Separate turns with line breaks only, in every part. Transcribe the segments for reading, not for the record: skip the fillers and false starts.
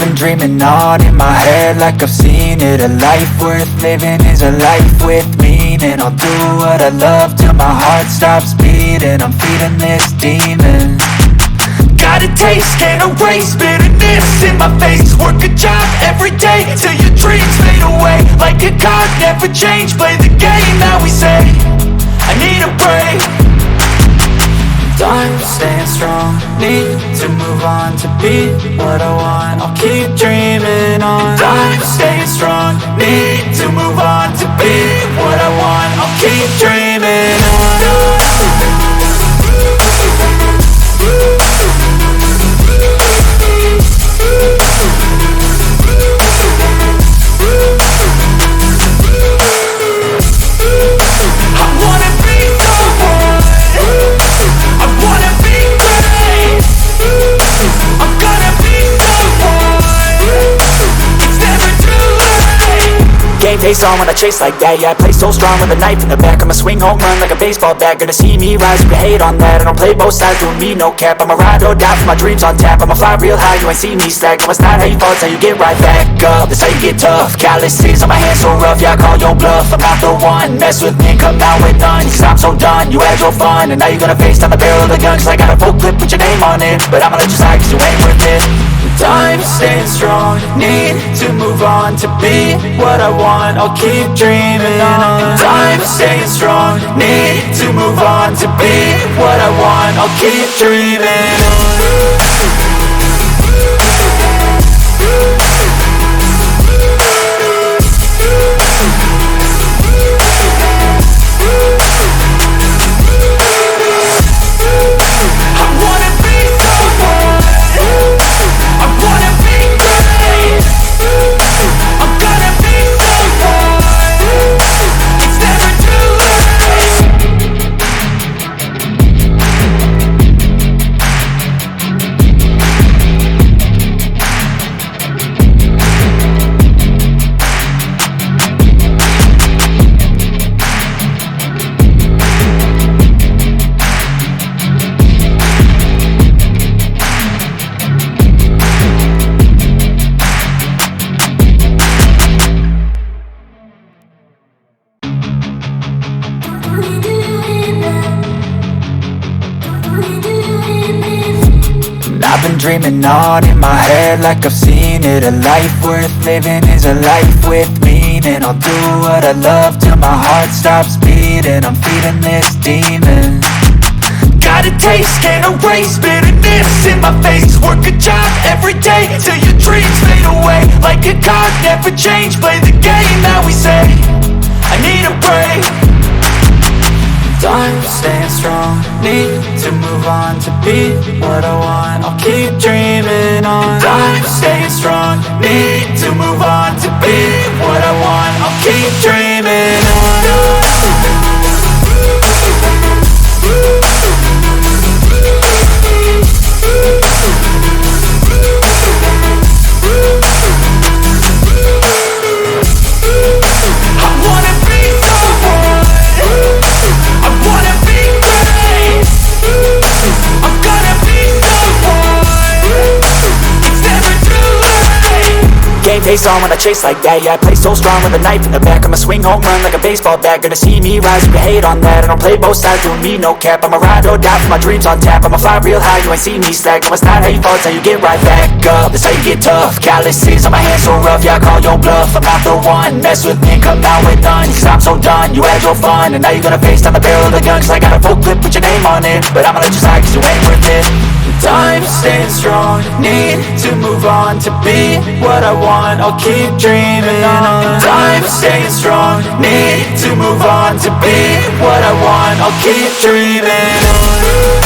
been dreaming on in my head like I've seen it. A life worth living is a life with meaning. I'll do what I love till my heart stops beating. I'm feeding this demon. Got a taste, can't erase bitterness in my face. Work a job every day till your dreams fade away. Like a card, never change, play the game that we say. I need a break. I'm staying strong, need to move on to be what I want. I'll keep dreaming on. I'm staying strong, need to move on to be what I want. I'll keep dreaming on. Game face on when I chase like that. Yeah, I play so strong with a knife in the back. I'ma swing home run like a baseball bat. Gonna see me rise, you can hate on that. I don't play both sides, doing me no cap. I'ma ride or die for my dreams on tap. I'ma fly real high, you ain't see me slack. No, it's not how you fall, it's how you get right back up. That's how you get tough. Calluses on my hands so rough, yeah, I call your bluff. I'm not the one, mess with me, come out with none. Cause I'm so done, you had your fun. And now you're gonna face down the barrel of the gun. Cause I got a full clip, put your name on it. But I'ma let you slide cause you ain't worth it. I'm staying strong, need to move on to be what I want. I'll keep dreaming on. I'm staying strong, need to move on to be what I want. I'll keep dreaming on. I've been dreaming on in my head like I've seen it. A life worth living is a life with meaning. I'll do what I love till my heart stops beating. I'm feeding this demon. Got a taste, can't erase bitterness in my face. Work a job every day till your dreams fade away. Like a card, never change, play the game that we say. I need a break. I'm staying strong, need to move on to be what I want. I'll keep dreaming on. I'm staying strong, need to move on to be what I want. I'll keep dreaming on.
Game face on when I chase like that. Yeah, I play so strong with a knife in the back. I'ma swing home run like a baseball bat. Gonna see me rise, you can hate on that. I don't play both sides, doing me no cap. I'ma ride or die for my dreams on tap. I'ma fly real high, you ain't see me slack. No, it's not how you fall, it's how you get right back up. That's how you get tough. Calluses on my hands so rough, yeah, I call your bluff. I'm not the one, mess with me, come out with none. Cause I'm so done, you had your fun. And now you're gonna face down the barrel of the gun. Cause I got a full clip, put your name on it. But I'ma let you slide cause you ain't worth it.
I'm staying strong, need to move on to be what I want. I'll keep dreaming on. I'm staying strong, need to move on to be what I want. I'll keep dreaming on.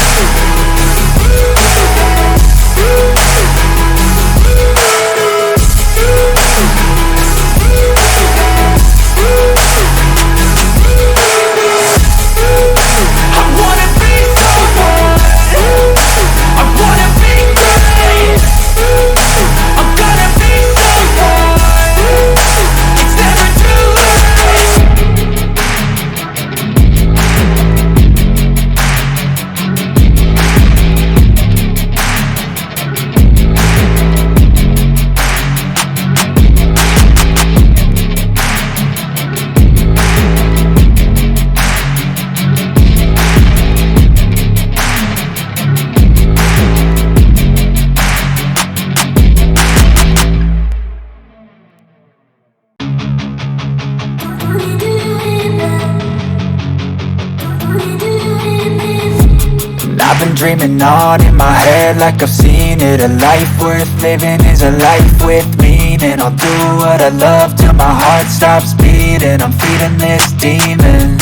I've been dreaming on in my head like I've seen it. A life worth living is a life with meaning. I'll do what I love till my heart stops beating. I'm feeding this demon.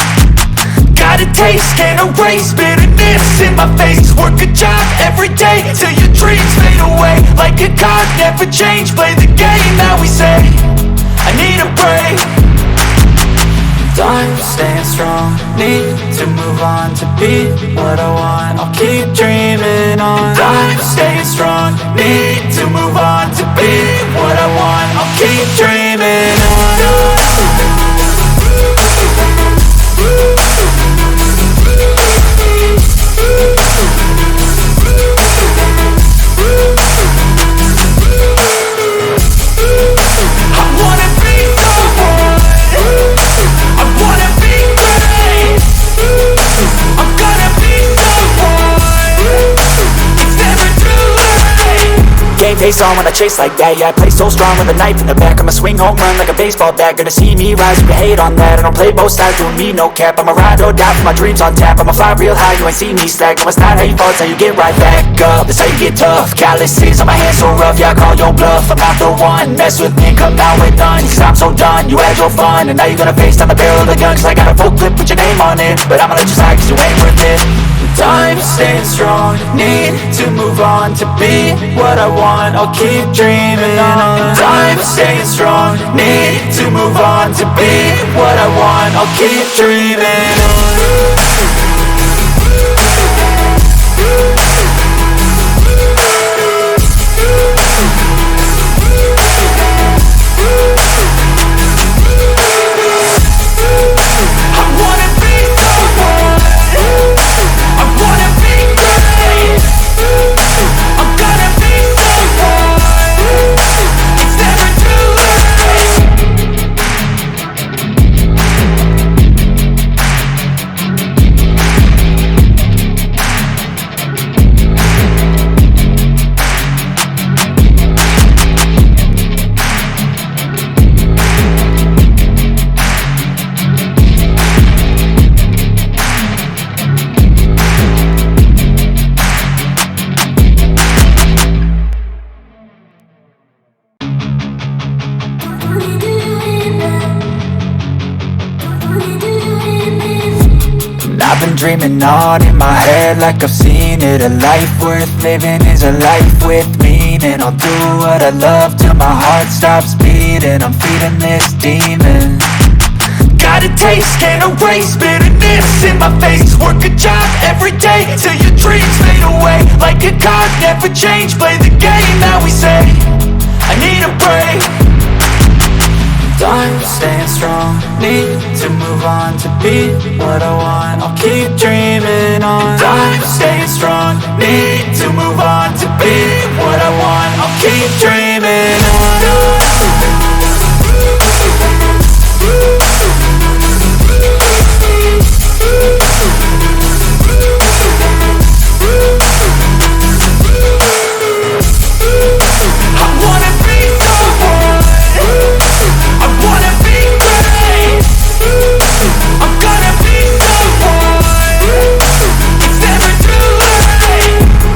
Got a taste, can't erase bitterness in my face. Work a job every day till your dreams fade away. Like a card, never change, play the game that we say. I need a break. I'm staying strong, need to move on to be what I want. I'll keep dreaming on. I'm staying strong, need to move on to be what I want. I'll keep dreaming on.
Game face on when I chase like that. Yeah, I play so strong with a knife in the back. I'ma swing home run like a baseball bat. Gonna see me rise, you can hate on that. I don't play both sides, doing me no cap. I'ma ride or die for my dreams on tap. I'ma fly real high, you ain't see me slack. No, it's not how you fall, it's how you get right back up. That's how you get tough. Calluses on my hands so rough, yeah, I call your bluff. I'm not the one, mess with me, come out with none. Cause I'm so done, you had your fun. And now you're gonna face down the barrel of the gun. Cause I got a full clip with your name on it. But I'ma let you slide cause you ain't worth it.
I'm staying strong, need to move on to be what I want. I'll keep dreaming on. I'm staying strong, need to move on to be what I want. I'll keep dreaming on. I've been dreaming on in my head like I've seen it. A life worth living is a life with meaning. I'll do what I love till my heart stops beating. I'm feeding this demon. Got a taste, can't erase bitterness in my face. Work a job every day till your dreams fade away. Like a card, never change, play the game that we say. I need a break. I'm staying strong, need to move on to be what I want. I'll keep dreaming on. I'm staying strong, need to move on to be what I want. I'll keep dreaming on.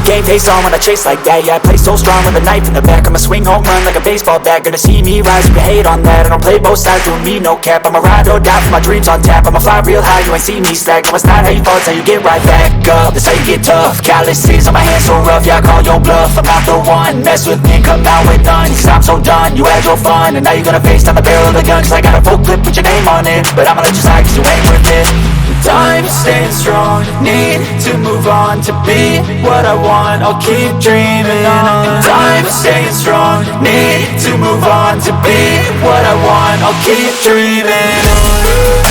Game face on when I chase like that. Yeah, I play so strong with a knife in the back. I'ma swing home run like a baseball bat. Gonna see me rise, you can hate on that. I don't play both sides, doing me no cap. I'ma ride or die for my dreams on tap. I'ma fly real high, you ain't see me slack. No, it's not how you fall, it's how you get right back up. That's how you get tough. Calluses on my hands so rough, yeah, I call your bluff. I'm not the one, mess with me, come out with none. Cause I'm so done, you had your fun. And now you're gonna face down the barrel of the gun. Cause I got a full clip with your name on it. But I'ma let you slide cause you ain't worth it.
I'm staying strong, need to move on to be what I want. I'll keep dreaming on. I'm staying strong, need to move on to be what I want. I'll keep dreaming on.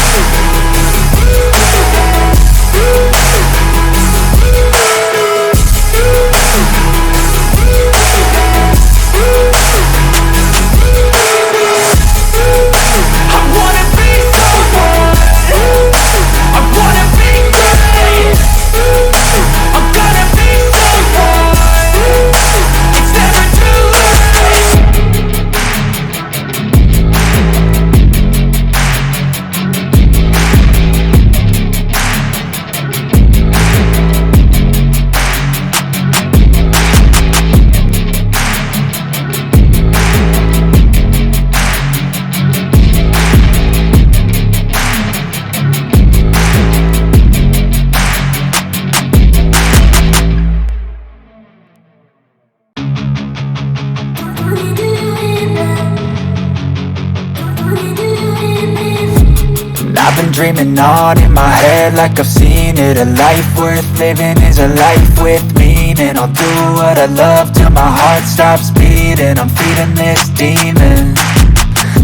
dreaming on in my head like I've seen it. A life worth living is a life with meaning. I'll do what I love till my heart stops beating. I'm feeding this demon.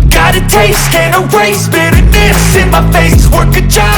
Got a taste, can't erase bitterness in my face. Work a job